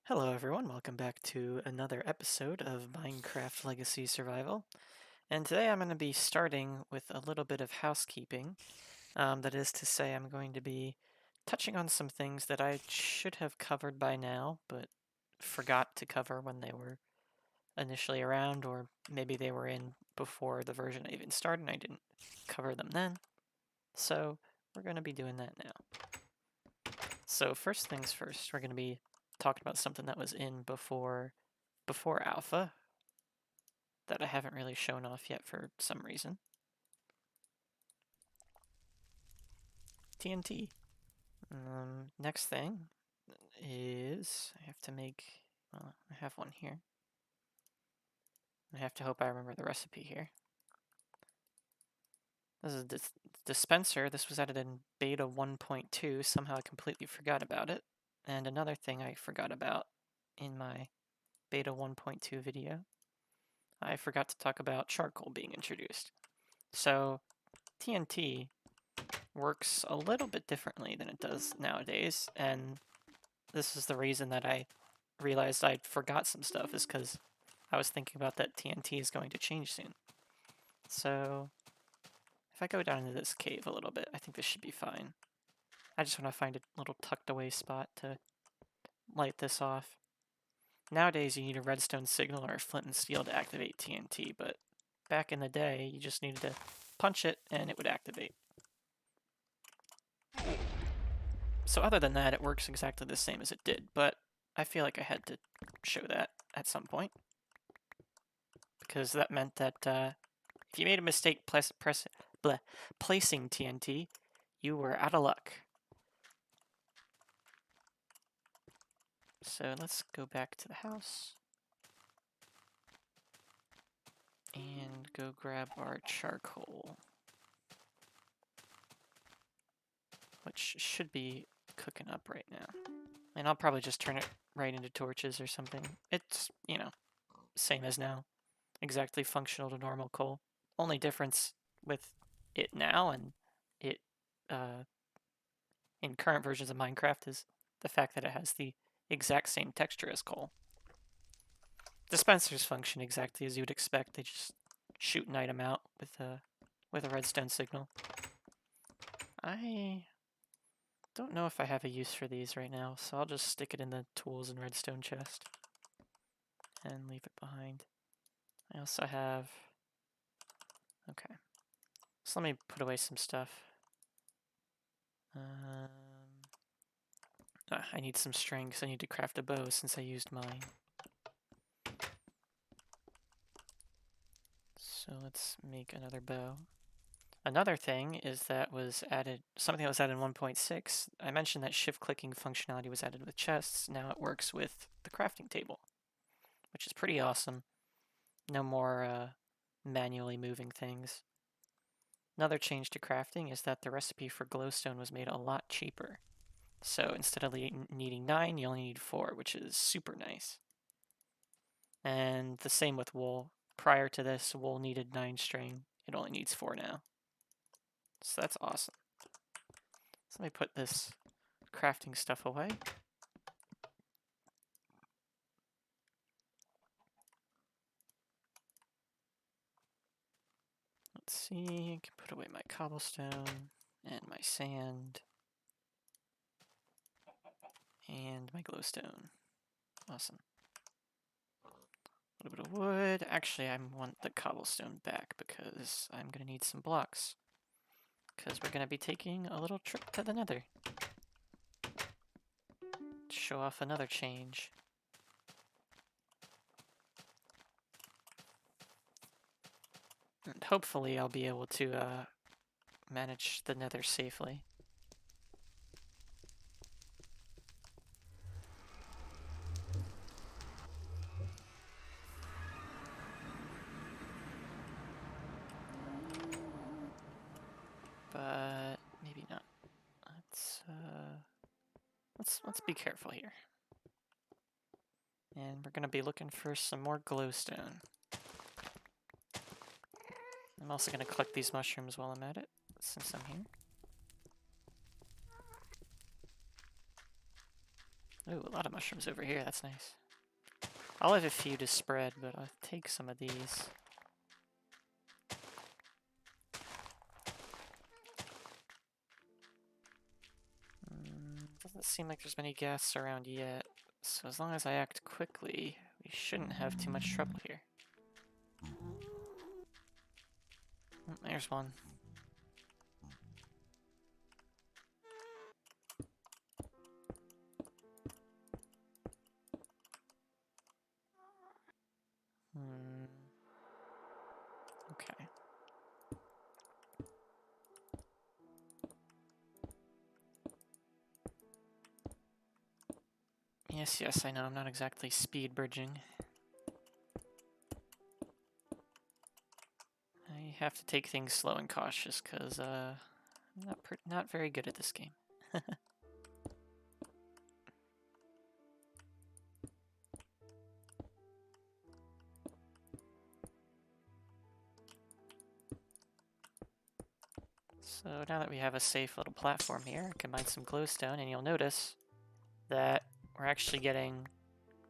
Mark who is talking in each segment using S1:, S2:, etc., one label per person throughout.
S1: Hello everyone, welcome back to another episode of Minecraft Legacy Survival. And today I'm going to be starting with a little bit of housekeeping. That is to say, I'm going to be touching on some things that I should have covered by now, but forgot to cover when they were initially around, or maybe they were in before the version I even started and I didn't cover them then. So we're going to be doing that now. So first things first, we're going to be talking about something that was in before alpha that I haven't really shown off yet for some reason. TNT. Next thing is I have to make, well, I have one here. I have to hope I remember the recipe here. This is a dispenser. This was added in beta 1.2. Somehow I completely forgot about it. And another thing I forgot about in my beta 1.2 video, I forgot to talk about charcoal being introduced. So TNT works a little bit differently than it does nowadays, and this is the reason that I realized I forgot some stuff, is because I was thinking about that TNT is going to change soon. So if I go down into this cave a little bit, I think this should be fine. I just want to find a little tucked away spot to light this off. Nowadays you need a redstone signal or a flint and steel to activate TNT, but back in the day you just needed to punch it and it would activate. So other than that, it works exactly the same as it did, but I feel like I had to show that at some point, because that meant that if you made a mistake placing TNT, you were out of luck. So let's go back to the house and go grab our charcoal, which should be cooking up right now. And I'll probably just turn it right into torches or something. It's, same as now. Exactly functional to normal coal. Only difference with it now and it in current versions of Minecraft is the fact that it has the exact same texture as coal. Dispensers function exactly as you would expect. They just shoot an item out with a redstone signal. I don't know if I have a use for these right now, so I'll just stick it in the tools and redstone chest and leave it behind. I also have... Okay. So let me put away some stuff. I need some string because I need to craft a bow since I used mine. So let's make another bow. Another thing is that was added, something that was added in 1.6. I mentioned that shift clicking functionality was added with chests. Now it works with the crafting table, which is pretty awesome. No more manually moving things. Another change to crafting is that the recipe for glowstone was made a lot cheaper. So instead of needing 9, you only need 4, which is super nice. And the same with wool. Prior to this, wool needed 9 string. It only needs 4 now. So that's awesome. So let me put this crafting stuff away. Let's see, I can put away my cobblestone and my sand and my glowstone. Awesome. A little bit of wood. Actually, I want the cobblestone back because I'm going to need some blocks. Because we're going to be taking a little trip to the nether. Show off another change. And hopefully I'll be able to manage the nether safely. But maybe not. Let's be careful here. And we're gonna be looking for some more glowstone. I'm also gonna collect these mushrooms while I'm at it, since I'm here. Ooh, a lot of mushrooms over here, that's nice. I'll have a few to spread, but I'll take some of these. Doesn't seem like there's many ghasts around yet, so as long as I act quickly, we shouldn't have too much trouble here. There's one. Okay. Yes, I know, I'm not exactly speed bridging. I have to take things slow and cautious, because, I'm not very good at this game. So now that we have a safe little platform here, I can mine some glowstone, and you'll notice that we're actually getting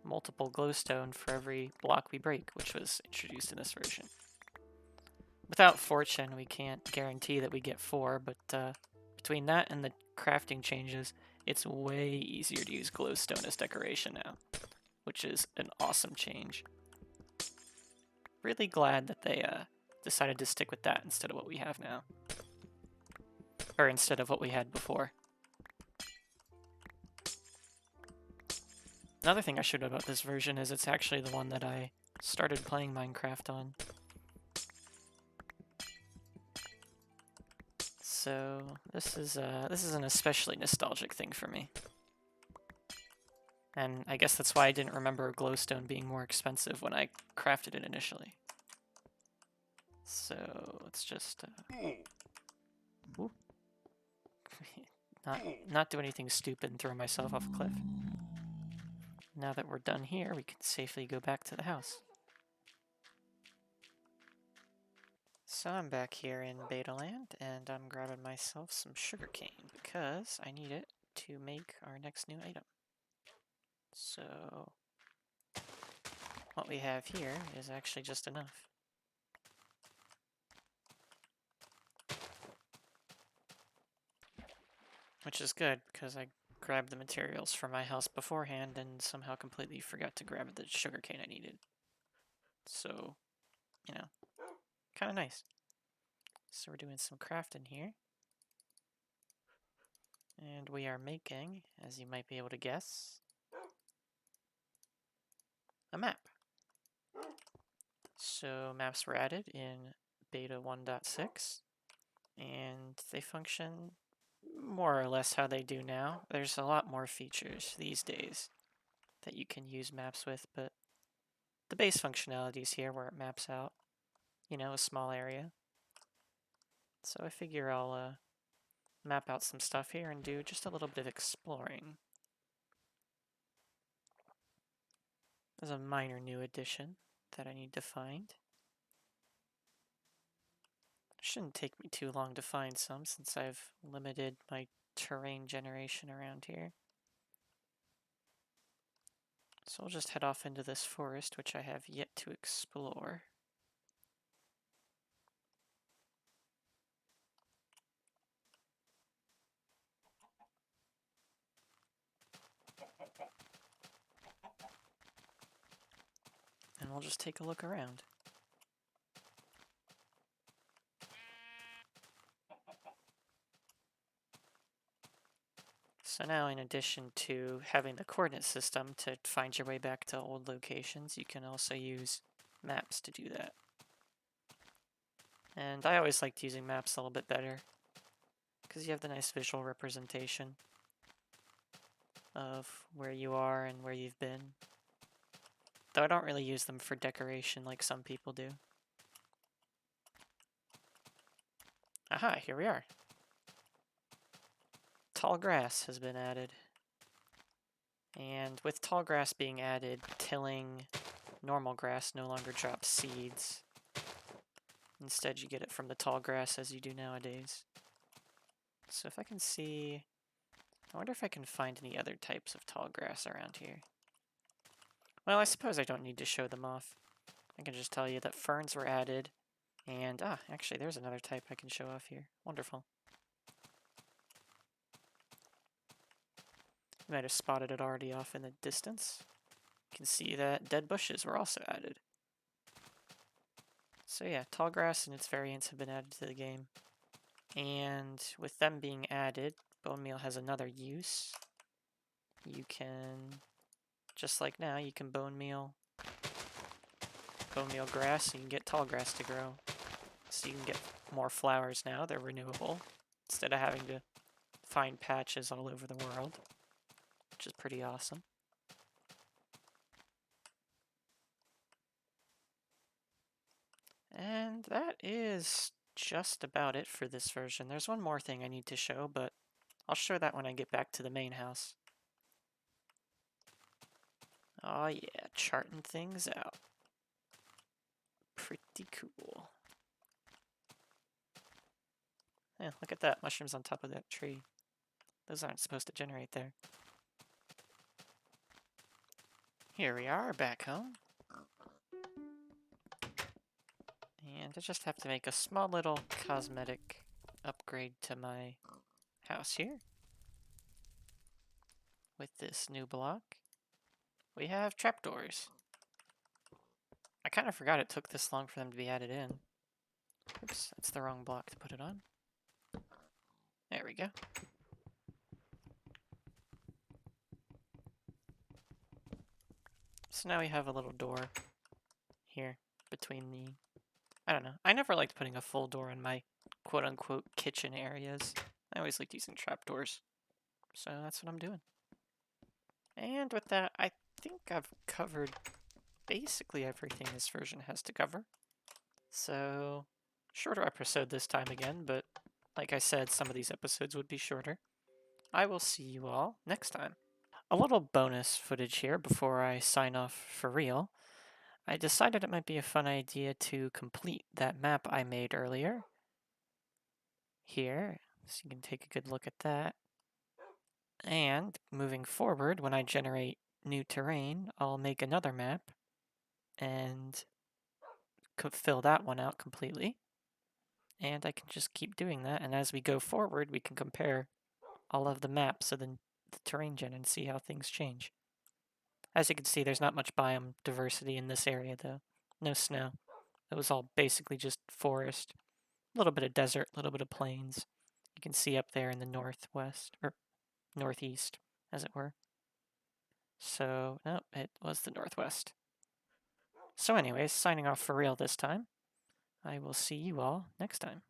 S1: multiple glowstone for every block we break, which was introduced in this version. Without fortune, we can't guarantee that we get 4, but between that and the crafting changes, it's way easier to use glowstone as decoration now, which is an awesome change. Really glad that they decided to stick with that instead of what we have now. Or instead of what we had before. Another thing I should know about this version is it's actually the one that I started playing Minecraft on. So this is an especially nostalgic thing for me. And I guess that's why I didn't remember glowstone being more expensive when I crafted it initially. So let's just not do anything stupid and throw myself off a cliff. Now that we're done here, we can safely go back to the house. So I'm back here in Betaland, and I'm grabbing myself some sugarcane because I need it to make our next new item. So what we have here is actually just enough. Which is good, because I grabbed the materials for my house beforehand and somehow completely forgot to grab the sugarcane I needed. So, you know, kind of nice. So we're doing some crafting here. And we are making, as you might be able to guess, a map. So maps were added in beta 1.6, and they function more or less how they do now. There's a lot more features these days that you can use maps with, but the base functionality is here where it maps out, you know, a small area. So I figure I'll map out some stuff here and do just a little bit of exploring. There's a minor new addition that I need to find. Shouldn't take me too long to find some since I've limited my terrain generation around here. So I'll just head off into this forest, which I have yet to explore. And we'll just take a look around. So now, in addition to having the coordinate system to find your way back to old locations, you can also use maps to do that. And I always liked using maps a little bit better, because you have the nice visual representation of where you are and where you've been. Though I don't really use them for decoration like some people do. Aha, here we are. Tall grass has been added. And with tall grass being added, tilling normal grass no longer drops seeds. Instead, you get it from the tall grass as you do nowadays. So if I can see I wonder if I can find any other types of tall grass around here. Well, I suppose I don't need to show them off. I can just tell you that ferns were added, and actually there's another type I can show off here. Wonderful. You might have spotted it already off in the distance. You can see that dead bushes were also added. So yeah, tall grass and its variants have been added to the game. And with them being added, bone meal has another use. You can, just like now, you can bone meal grass and you can get tall grass to grow. So you can get more flowers now, they're renewable, instead of having to find patches all over the world, which is pretty awesome. And that is just about it for this version. There's one more thing I need to show, but I'll show that when I get back to the main house. Oh yeah, charting things out. Pretty cool. Yeah, look at that, mushrooms on top of that tree. Those aren't supposed to generate there. Here we are, back home. And I just have to make a small little cosmetic upgrade to my house here. With this new block, we have trapdoors. I kind of forgot it took this long for them to be added in. Oops, that's the wrong block to put it on. There we go. So now we have a little door here between the... I don't know. I never liked putting a full door in my quote-unquote kitchen areas. I always liked using trapdoors. So that's what I'm doing. And with that, I think I've covered basically everything this version has to cover. So, shorter episode this time again, but like I said, some of these episodes would be shorter. I will see you all next time. A little bonus footage here before I sign off for real. I decided it might be a fun idea to complete that map I made earlier. Here, so you can take a good look at that. And moving forward, when I generate new terrain, I'll make another map and fill that one out completely. And I can just keep doing that, and as we go forward, we can compare all of the maps of the terrain gen and see how things change. As you can see, there's not much biome diversity in this area, though. No snow. It was all basically just forest. A little bit of desert, a little bit of plains. You can see up there in the northwest, or northeast, as it were. So, no, it was the northwest. So anyways, signing off for real this time. I will see you all next time.